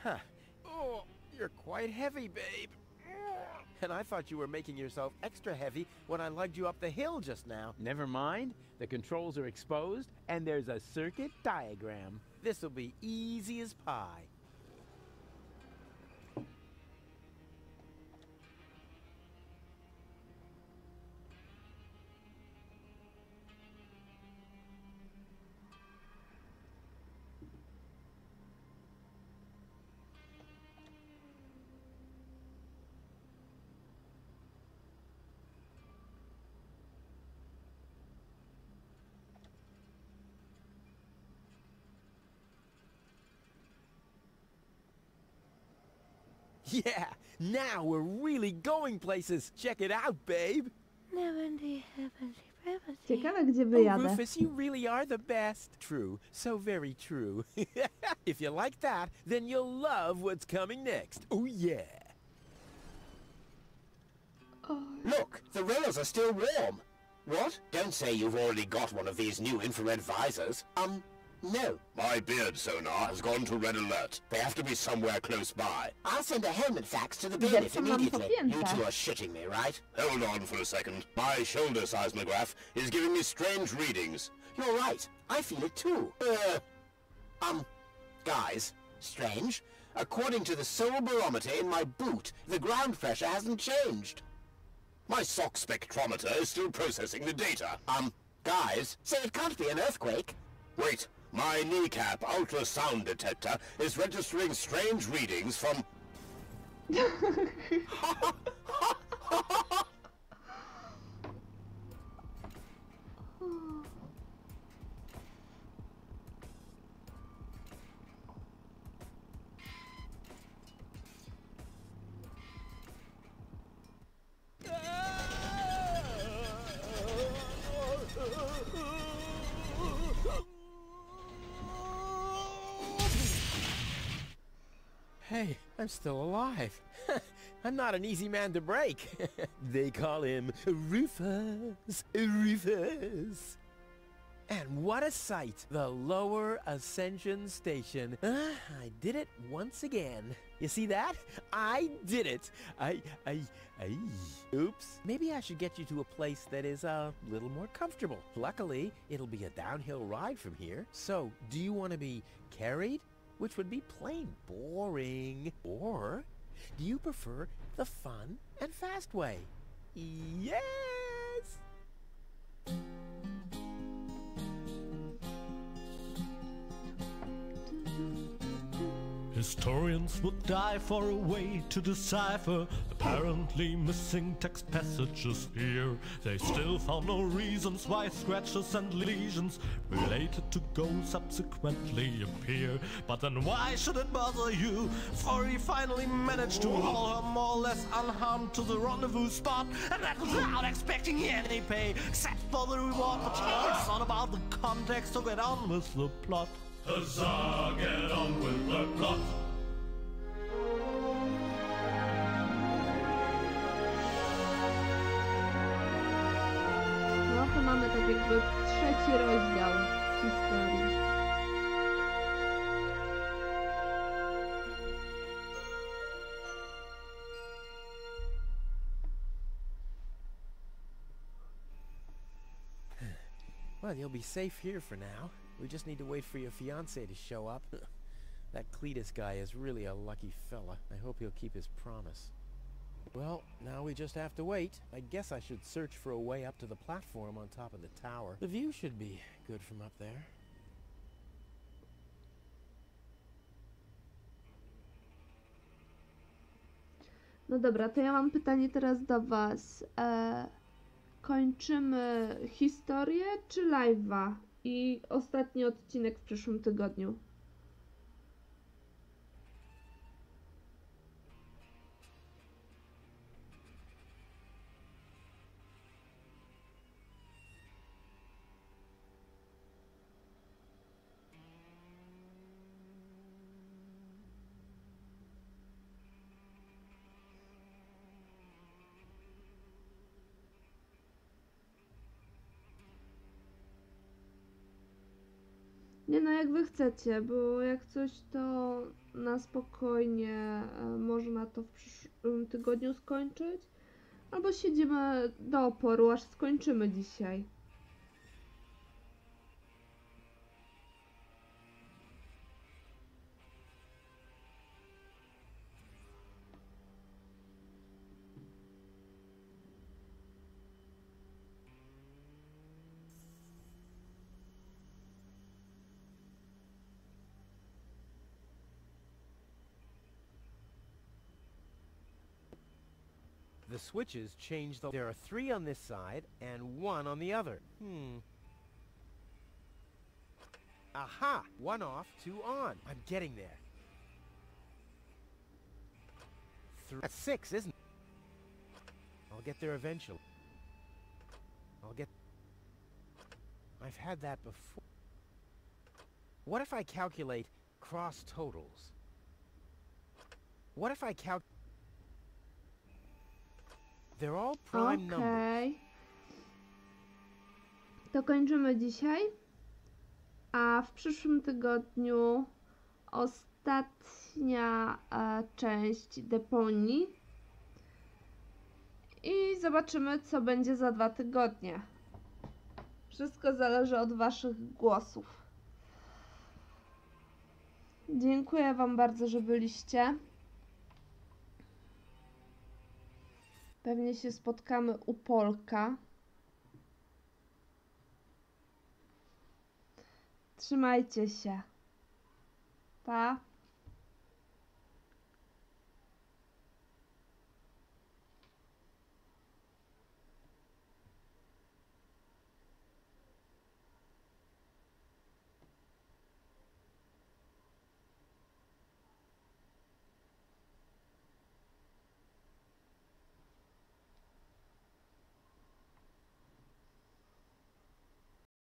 Huh. Oh, you're quite heavy, babe. And I thought you were making yourself extra heavy when I lugged you up the hill just now. Never mind. The controls are exposed, and there's a circuit diagram. This'll be easy as pie. Yeah, now we're really going places. Check it out, babe. Ciekawe, gdzie Oh, wyjadę. Rufus, you really are the best. True, so very true. If you like that, then you'll love what's coming next. Oh, yeah. Look, the rails are still warm. What? Don't say you've already got one of these new infrared visors. No. My beard sonar has gone to red alert. They have to be somewhere close by. I'll send a helmet fax to the bailiff immediately. You two are shitting me, right? Hold on for a second. My shoulder seismograph is giving me strange readings. You're right. I feel it too. Guys, strange. According to the soul barometer in my boot, the ground pressure hasn't changed. My sock spectrometer is still processing the data. Guys, say it can't be an earthquake. Wait. My kneecap ultrasound detector is registering strange readings from... Hey, I'm still alive. I'm not an easy man to break. They call him Rufus. Rufus. And what a sight! The Lower Ascension Station. I did it once again. You see that? I did it. Oops. Maybe I should get you to a place that is a little more comfortable. Luckily, it'll be a downhill ride from here. So, do you want to be carried? Which would be plain boring. Or do you prefer the fun and fast way? Yes! Historians would die for a way to decipher the Apparently missing text passages here. They still found no reasons why scratches and lesions related to goals subsequently appear. But then why should it bother you? For he finally managed to haul her more or less unharmed to the rendezvous spot, and that without expecting any pay, except for the reward. But hey, it's not about the context, so get on with the plot. Huzzah, get on with the plot. No to mamy tak jakby trzeci rozdział historii. Well, you'll be safe here for now. We just need to wait for your fiancé to show up. That Cletus guy is really a lucky fella. I hope he'll keep his promise. Well, now we just have to wait. I guess I should search for a way up to the platform on top of the tower. The view should be good from up there. No dobra, to ja mam pytanie teraz do was. Kończymy historię czy live'a? I ostatni odcinek w przyszłym tygodniu. Nie no, jak wy chcecie, bo jak coś to na spokojnie można to w przyszłym tygodniu skończyć, albo siedzimy do oporu, aż skończymy dzisiaj. The switches change the... There are 3 on this side and 1 on the other. Aha! 1 off, 2 on. I'm getting there. That's 6, isn't it? I'll get there eventually. I've had that before. What if I calculate cross totals? What if I They're all prime numbers. To kończymy dzisiaj. A w przyszłym tygodniu ostatnia część Deponii. I zobaczymy, co będzie za 2 tygodnie. Wszystko zależy od waszych głosów. Dziękuję wam bardzo, że byliście. Pewnie się spotkamy u Polka. Trzymajcie się. Pa.